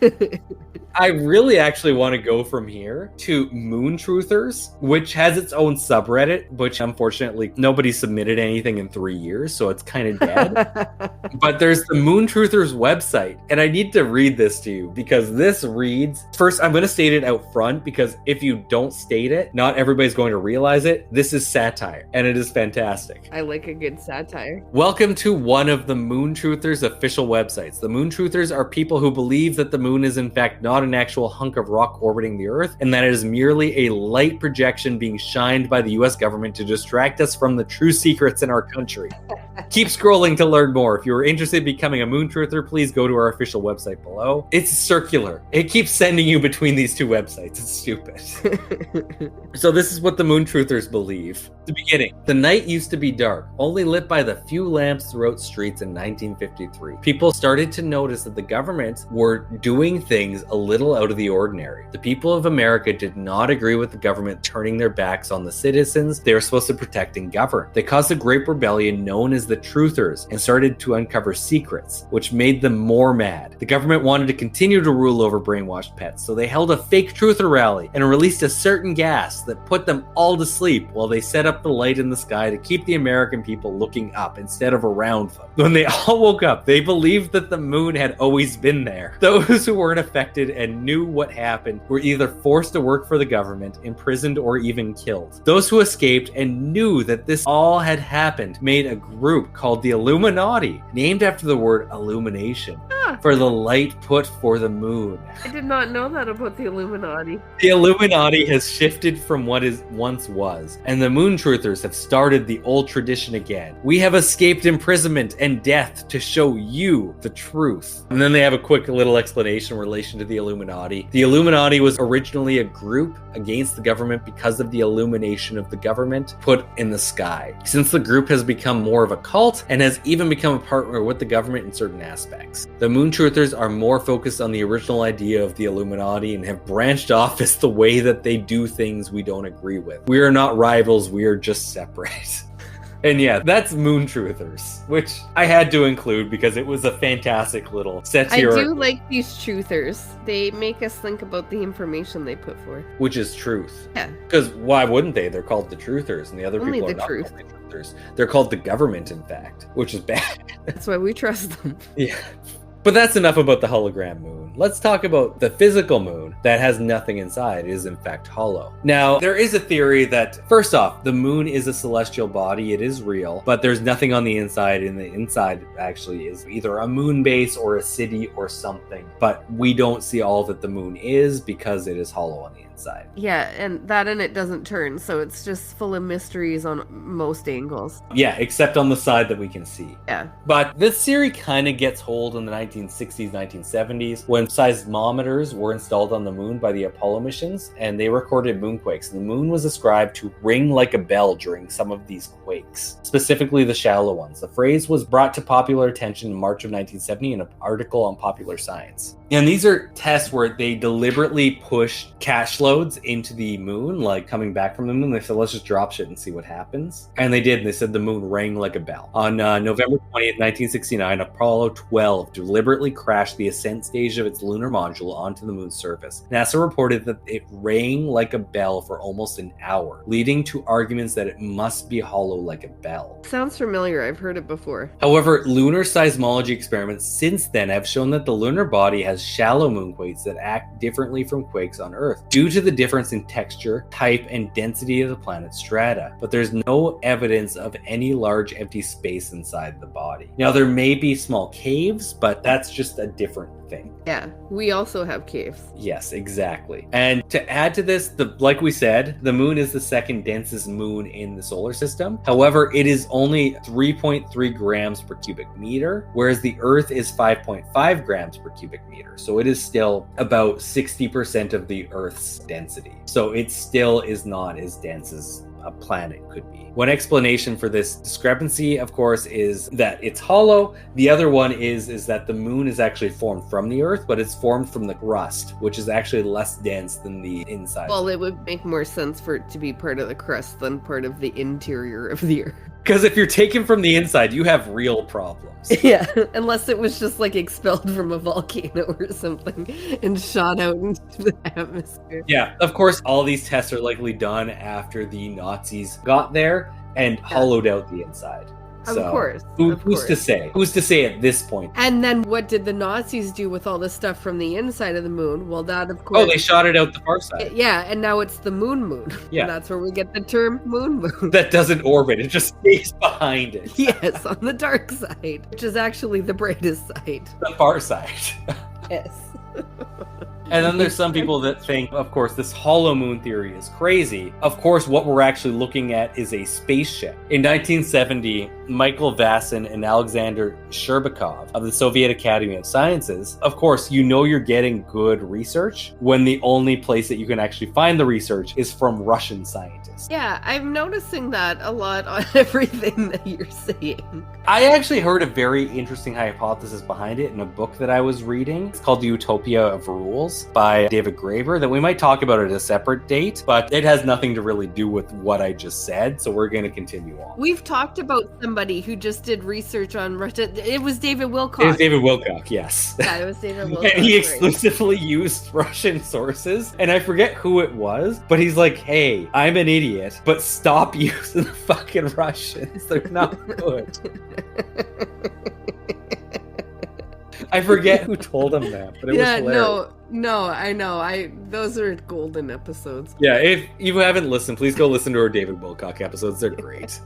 I really actually want to go from here to Moon Truthers, which has its own subreddit, which unfortunately nobody submitted anything in 3 years, so it's kind of dead. But there's the Moon Truthers website, and I need to read this to you because this reads, first I'm going to state it out front because if you don't state it, not everybody's going to realize it. This is satire, and it is fantastic. I like a good satire. Welcome to one of the Moon Truthers official websites. The Moon Truthers are people who believe that the moon is in fact not an actual hunk of rock orbiting the Earth, and that it is merely a light projection being shined by the US government to distract us from the true secrets in our country. Keep scrolling to learn more. If you're interested in becoming a Moon Truther, please go to our official website below. It's circular. It keeps sending you between these two websites. It's stupid. So this is what the Moon Truthers believe. The beginning. The night used to be dark, only lit by the few lamps throughout streets in 1953. People started to notice that the government were doing things a little out of the ordinary. The people of America did not agree with the government turning their backs on the citizens they were supposed to protect and govern. They caused a great rebellion known as the Truthers and started to uncover secrets, which made them more mad. The government wanted to continue to rule over brainwashed pets, so they held a fake Truther rally and released a certain gas that put them all to sleep while they set up the light in the sky to keep the American people looking up instead of around them. When they all woke up, they believed that the moon had always been there. Those who weren't affected and knew what happened were either forced to work for the government, imprisoned, or even killed. Those who escaped and knew that this all had happened made a group called the Illuminati, named after the word illumination, for the light put for the moon. I did not know that about the Illuminati. The Illuminati has shifted from what it once was, and the Moon Truthers have started the old tradition again. We have escaped imprisonment and death to show you the truth. And then they have a quick little explanation in relation to the Illuminati. The Illuminati was originally a group against the government because of the illumination of the government put in the sky. Since the group has become more of a cult and has even become a partner with the government in certain aspects. The Moon Truthers are more focused on the original idea of the Illuminati and have branched off as the way that they do things we don't agree with. We are not rivals, we are just separate. And yeah, that's Moon Truthers, which I had to include because it was a fantastic little satire. I do like these truthers. They make us think about the information they put forth. Which is truth. Yeah. Because why wouldn't they? They're called the Truthers, and the other Only people are the not truth. called the Truthers. They're called the government, in fact, which is bad. That's why we trust them. Yeah. But that's enough about the hologram moon. Let's talk about the physical moon that has nothing inside. It is in fact hollow. Now, there is a theory that, first off, the moon is a celestial body. It is real, but there's nothing on the inside, and the inside actually is either a moon base or a city or something. But we don't see all that the moon is because it is hollow on the inside. Yeah, and it doesn't turn, so it's just full of mysteries on most angles. Yeah, except on the side that we can see. Yeah. But this theory kind of gets hold in the 1960s, 1970s, when seismometers were installed on the moon by the Apollo missions, and they recorded moonquakes. The moon was ascribed to ring like a bell during some of these quakes, specifically the shallow ones. The phrase was brought to popular attention in March of 1970 in an article on Popular Science. And these are tests where they deliberately push cash loads into the moon, like coming back from the moon. They said, let's just drop shit and see what happens. And they did. And they said the moon rang like a bell. On November 20th, 1969, Apollo 12 deliberately crashed the ascent stage of its lunar module onto the moon's surface. NASA reported that it rang like a bell for almost an hour, leading to arguments that it must be hollow like a bell. Sounds familiar. I've heard it before. However, lunar seismology experiments since then have shown that the lunar body has shallow moonquakes that act differently from quakes on Earth due to the difference in texture, type, and density of the planet's strata. But there's no evidence of any large empty space inside the body. Now, there may be small caves, but that's just a different thing. Yeah, we also have caves. Yes, exactly. And to add to this, like we said, the moon is the second densest moon in the solar system. However, it is only 3.3 grams per cubic meter, whereas the Earth is 5.5 grams per cubic meter. So it is still about 60% of the Earth's density. So it still is not as dense as a planet could be. One explanation for this discrepancy, of course, is that it's hollow. The other one is that the moon is actually formed from the Earth, but it's formed from the crust, which is actually less dense than the inside. Well, it would make more sense for it to be part of the crust than part of the interior of the Earth. Because if you're taken from the inside, you have real problems. Yeah, unless it was just like expelled from a volcano or something and shot out into the atmosphere. Yeah, of course, all these tests are likely done after the Nazis got there and hollowed out the inside. Of So, course. Who's to say? Who's to say at this point? And then what did the Nazis do with all the stuff from the inside of the moon? Well, that of course. Oh, they shot it out the far side. Yeah, and now it's the moon. Yeah. And that's where we get the term moon. That doesn't orbit, it just stays behind it. Yes, on the dark side, which is actually the brightest side. The far side. Yes. And then there's some people that think, of course, this hollow moon theory is crazy. Of course, what we're actually looking at is a spaceship. In 1970, Michael Vassin and Alexander Sherbakov of the Soviet Academy of Sciences, of course, you know you're getting good research when the only place that you can actually find the research is from Russian scientists. Yeah, I'm noticing that a lot on everything that you're saying. I actually heard a very interesting hypothesis behind it in a book that I was reading. It's called The Utopia of Rules by David Graeber that we might talk about at a separate date, but it has nothing to really do with what I just said, so we're going to continue on. We've talked about somebody who just did research on Russia. It was David Wilcock. It was David Wilcock, yes. Yeah, it was David Wilcock. And he right. exclusively used Russian sources, and I forget who it was, but he's like, hey, I'm an idiot, but stop using the fucking Russians. They're not good. I forget who told him that, but it was hilarious. No, I know. Those are golden episodes. Yeah, if you haven't listened, please go listen to our David Wilcock episodes. They're great.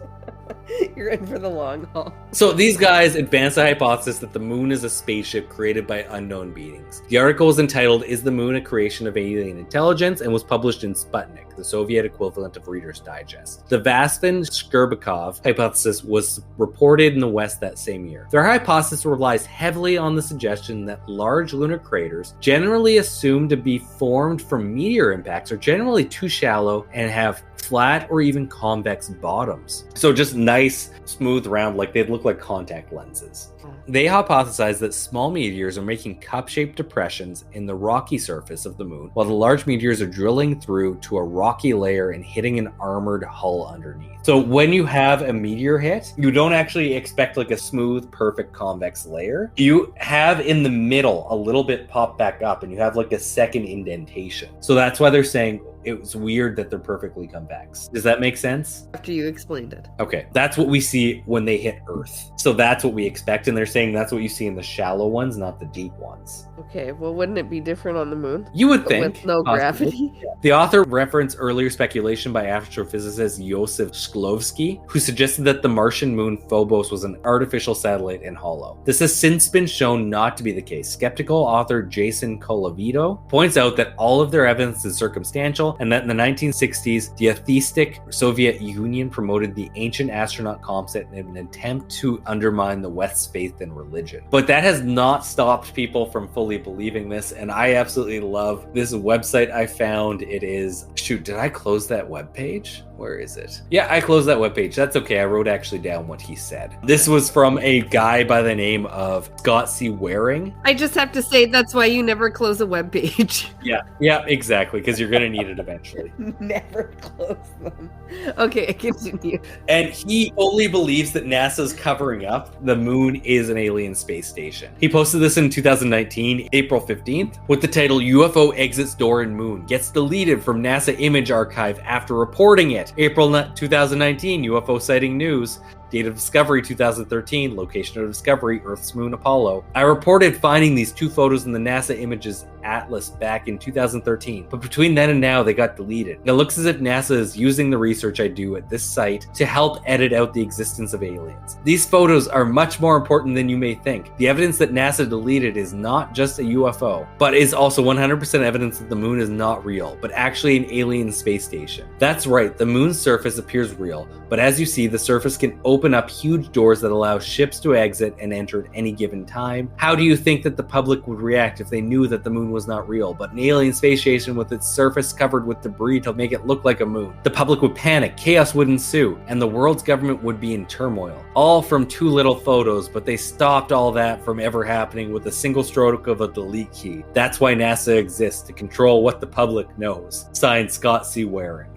You're in for the long haul. So these guys advanced the hypothesis that the moon is a spaceship created by unknown beings. The article was entitled, "Is the Moon a Creation of Alien Intelligence?" and was published in Sputnik, the Soviet equivalent of Reader's Digest. The Vastin-Sherbakov hypothesis was reported in the West that same year. Their hypothesis relies heavily on the suggestion that large lunar craters, generally assumed to be formed from meteor impacts, are generally too shallow and have flat or even convex bottoms. So just nice, smooth, round, like they'd look like contact lenses. They hypothesized that small meteors are making cup-shaped depressions in the rocky surface of the moon, while the large meteors are drilling through to a rocky layer and hitting an armored hull underneath. So when you have a meteor hit, you don't actually expect like a smooth, perfect convex layer. You have in the middle a little bit pop back up, and you have like a second indentation. So that's why they're saying it was weird that they're perfectly convex. Does that make sense? After you explained it. Okay, that's what we see when they hit Earth. So that's what we expect, and they're saying that's what you see in the shallow ones, not the deep ones. Okay, well, wouldn't it be different on the moon? You would think. With no possibly. gravity? The author referenced earlier speculation by astrophysicist Josef Shklovsky, who suggested that the Martian moon Phobos was an artificial satellite and hollow. This has since been shown not to be the case. Skeptical author Jason Colavito points out that all of their evidence is circumstantial, and that in the 1960s, the atheistic Soviet Union promoted the ancient astronaut concept in an attempt to undermine the West's faith and religion. But that has not stopped people from fully believing this, and I absolutely love this website I found. It is, shoot, did I close that webpage? Where is it? Yeah, I closed that webpage. That's okay. I wrote actually down what he said. This was from a guy by the name of Scott C. Waring. I just have to say that's why you never close a webpage. Yeah, exactly, because you're going to need it eventually. Never close them. Okay, continue. And he fully believes that NASA's covering up the moon is an alien space station. He posted this in 2019, April 15th, with the title, "UFO Exits Door in Moon Gets Deleted from NASA Image Archive After Reporting It." April 2019, UFO Sighting News. Date of discovery 2013, location of discovery Earth's moon Apollo. I reported finding these 2 photos in the NASA Images Atlas back in 2013, but between then and now they got deleted. It looks as if NASA is using the research I do at this site to help edit out the existence of aliens. These photos are much more important than you may think. The evidence that NASA deleted is not just a UFO, but is also 100% evidence that the moon is not real, but actually an alien space station. That's right, the moon's surface appears real, but as you see, the surface can open up huge doors that allow ships to exit and enter at any given time. How do you think that the public would react if they knew that the moon was not real, but an alien space station with its surface covered with debris to make it look like a moon? The public would panic, chaos would ensue, and the world's government would be in turmoil. All from 2 little photos, but they stopped all that from ever happening with a single stroke of a delete key. That's why NASA exists, to control what the public knows. Signed, Scott C. Waring.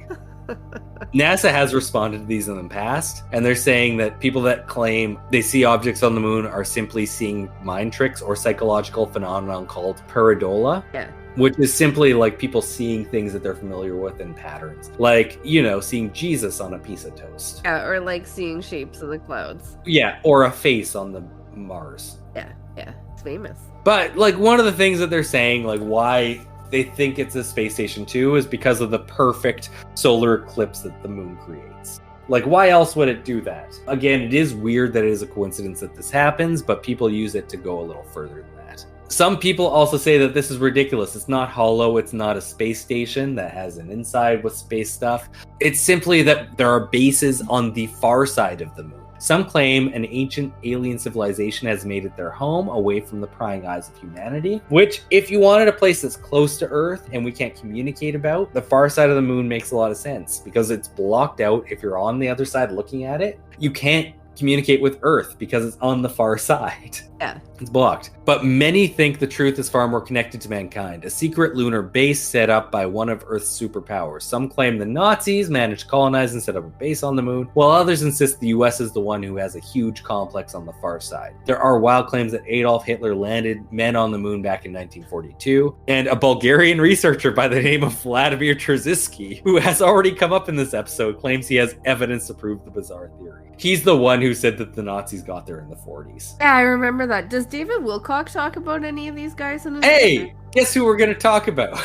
NASA has responded to these in the past, and they're saying that people that claim they see objects on the moon are simply seeing mind tricks or psychological phenomenon called pareidolia. Yeah. Which is simply like people seeing things that they're familiar with in patterns. Like, seeing Jesus on a piece of toast. Yeah, or like seeing shapes in the clouds. Yeah, or a face on the Mars. Yeah, it's famous. But like one of the things that they're saying, like why they think it's a space station too, is because of the perfect solar eclipse that the moon creates. Like, why else would it do that? Again, it is weird that it is a coincidence that this happens, but people use it to go a little further than that. Some people also say that this is ridiculous. It's not hollow. It's not a space station that has an inside with space stuff. It's simply that there are bases on the far side of the moon. Some claim an ancient alien civilization has made it their home, away from the prying eyes of humanity, which, if you wanted a place that's close to Earth and we can't communicate about, the far side of the moon makes a lot of sense, because it's blocked out. If you're on the other side looking at it, you can't communicate with Earth because it's on the far side. Yeah. It's blocked. But many think the truth is far more connected to mankind, a secret lunar base set up by one of Earth's superpowers. Some claim the Nazis managed to colonize and set up a base on the moon, while others insist the US is the one who has a huge complex on the far side. There are wild claims that Adolf Hitler landed men on the moon back in 1942, and a Bulgarian researcher by the name of Vladimir Trzynski, who has already come up in this episode, claims he has evidence to prove the bizarre theory. He's the one who said that the Nazis got there in the 40s. Yeah, I remember that. Does David Wilcock talk about any of these guys in his Hey, guess who we're going to talk about?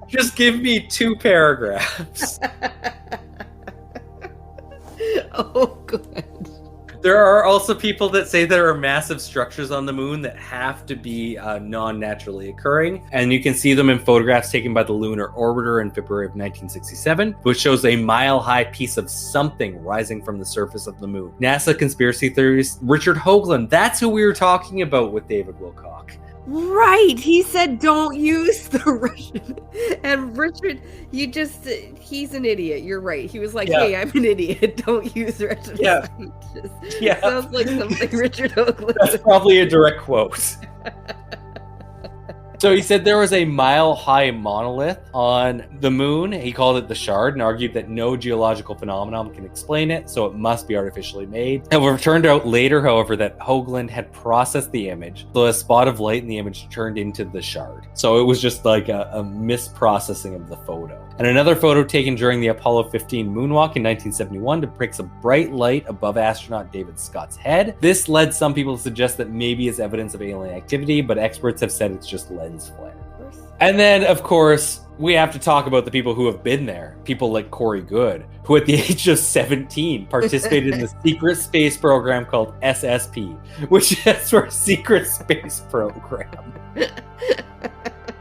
Just give me 2 paragraphs. Oh, good. There are also people that say there are massive structures on the moon that have to be non-naturally occurring, and you can see them in photographs taken by the Lunar Orbiter in February of 1967, which shows a mile-high piece of something rising from the surface of the moon. NASA conspiracy theorist Richard Hoagland, that's who we were talking about with David Wilcock. Right, he said don't use the Russian. And Richard, he's an idiot. You're right. He was like, hey, I'm an idiot. Don't use Russian speeches. Yeah. Sounds like something Richard Oakland. That's probably a direct quote. So he said there was a mile-high monolith on the moon. He called it the Shard and argued that no geological phenomenon can explain it, so it must be artificially made. It turned out later, however, that Hoagland had processed the image, so a spot of light in the image turned into the Shard. So it was just like a misprocessing of the photo. And another photo taken during the Apollo 15 moonwalk in 1971 depicts a bright light above astronaut David Scott's head. This led some people to suggest that maybe it's evidence of alien activity, but experts have said it's just lens flare. And then, of course, we have to talk about the people who have been there. People like Corey Goode, who at the age of 17 participated in the secret space program called SSP, which stands for Secret Space Program.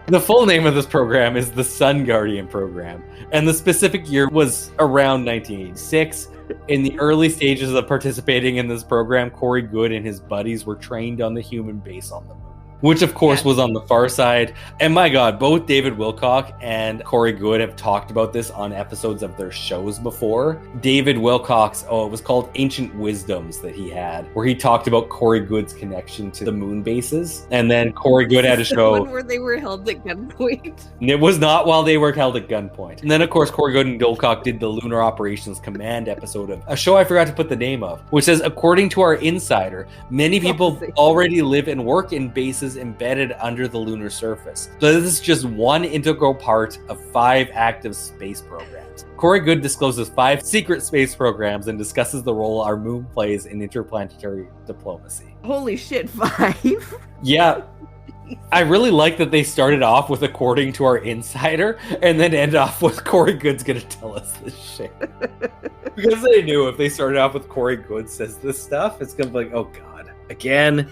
The full name of this program is the Sun Guardian Program, and the specific year was around 1986. In the early stages of participating in this program, Corey Goode and his buddies were trained on the human base on the moon, which of course was on the far side. And my God, both David Wilcock and Corey Goode have talked about this on episodes of their shows before. David Wilcock's, it was called Ancient Wisdoms that he had, where he talked about Corey Goode's connection to the moon bases. And then Corey Goode had a show. The one where they were held at gunpoint. It was not while they were held at gunpoint. And then of course Corey Goode and Wilcock did the Lunar Operations Command episode of a show I forgot to put the name of, which says, according to our insider, many people already live and work in bases resources embedded under the lunar surface. So this is just one integral part of 5 active space programs. Corey Goode discloses 5 secret space programs and discusses the role our moon plays in interplanetary diplomacy. Holy shit, 5? Yeah. I really like that they started off with according to our insider and then end off with Corey Goode's gonna tell us this shit. Because they knew if they started off with Corey Goode says this stuff, it's gonna be like, oh god, again.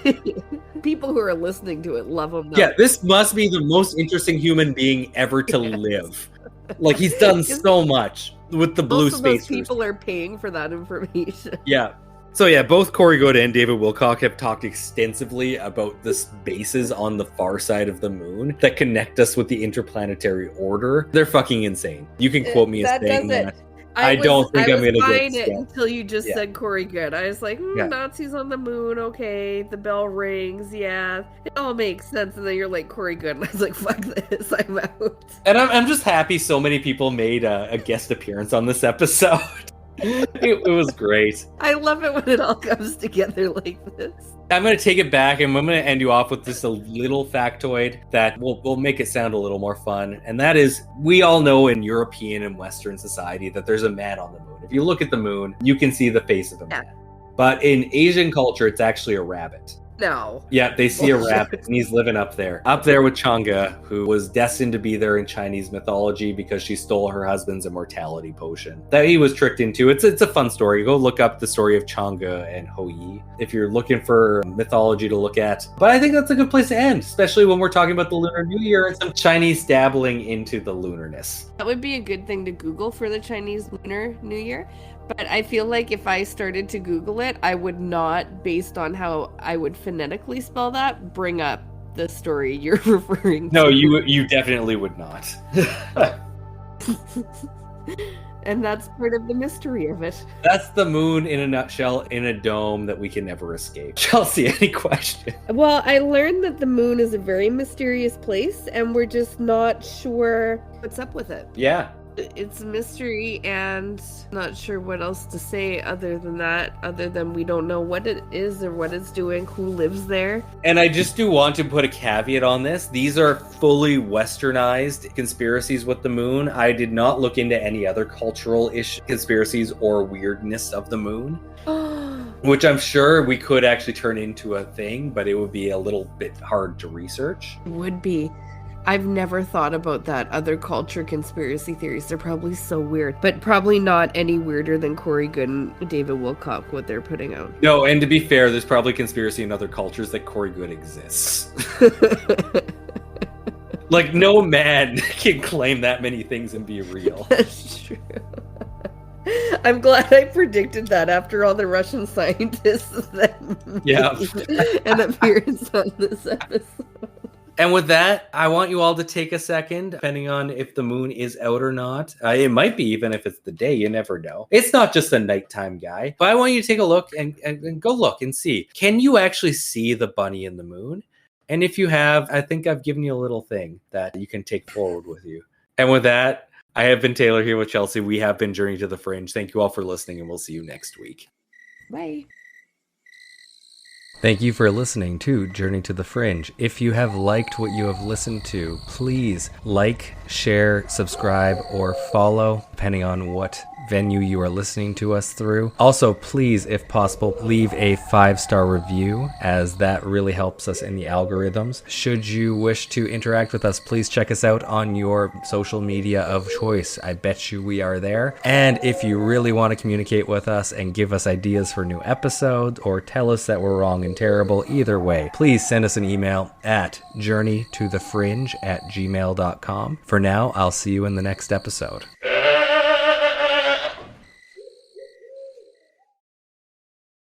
People who are listening to it love him. Yeah, this must be the most interesting human being ever to live. Like, he's done so much with the blue space. Most of those people are paying for that information. Yeah. So yeah, both Corey Goode and David Wilcock have talked extensively about the spaces on the far side of the moon that connect us with the interplanetary order. They're fucking insane. You can quote me as saying that. I don't think I'm gonna get it until you just said Corey Goode. I was like, Yeah. Nazis on the moon, okay. The bell rings, yeah. It all makes sense. And then you're like, Corey Goode. And I was like, fuck this, I'm out. And I'm just happy so many people made a guest appearance on this episode. It was great. I love it when it all comes together like this. I'm going to take it back and I'm going to end you off with just a little factoid that will make it sound a little more fun. And that is, we all know in European and Western society that there's a man on the moon. If you look at the moon, you can see the face of a man. But in Asian culture, it's actually a rabbit. No. Yeah, they see a rabbit and he's living up there with Chang'e, who was destined to be there in Chinese mythology because she stole her husband's immortality potion that he was tricked into. It's a fun story. Go look up the story of Chang'e and Hou Yi if you're looking for mythology to look at. But I think that's a good place to end, especially when we're talking about the Lunar New Year and some Chinese dabbling into the lunarness. That would be a good thing to Google for the Chinese Lunar New Year. But I feel like if I started to Google it, I would not, based on how I would phonetically spell that, bring up the story you're referring to. No, you definitely would not. And that's part of the mystery of it. That's the moon in a nutshell, in a dome that we can never escape. Chelsea, any question? Well, I learned that the moon is a very mysterious place, and we're just not sure what's up with it. Yeah. It's a mystery, and not sure what else to say other than that, other than we don't know what it is or what it's doing, who lives there. And I just do want to put a caveat on this. These are fully westernized conspiracies with the moon. I did not look into any other cultural conspiracies or weirdness of the moon, which I'm sure we could actually turn into a thing, but it would be a little bit hard to research. It would be. I've never thought about that. Other culture conspiracy theories, they're probably so weird, but probably not any weirder than Corey Goode and David Wilcock, what they're putting out. No, and to be fair, there's probably conspiracy in other cultures that Corey Goode exists. Like, no man can claim that many things and be real. That's true. I'm glad I predicted that after all the Russian scientists that made an appearance on this episode. And with that, I want you all to take a second, depending on if the moon is out or not. It might be even if it's the day, you never know. It's not just a nighttime guy. But I want you to take a look and go look and see. Can you actually see the bunny in the moon? And if you have, I think I've given you a little thing that you can take forward with you. And with that, I have been Taylor here with Chelsea. We have been Journey to the Fringe. Thank you all for listening, and we'll see you next week. Bye. Thank you for listening to Journey to the Fringe. If you have liked what you have listened to, please like, share, subscribe, or follow, depending on what venue you are listening to us through. Also, please, if possible, leave a 5-star review, as that really helps us in the algorithms. Should you wish to interact with us, please check us out on your social media of choice. I bet you we are there. And if you really want to communicate with us and give us ideas for new episodes, or tell us that we're wrong and terrible, either way, please send us an email at journeytothefringe@gmail.com. For now, I'll see you in the next episode.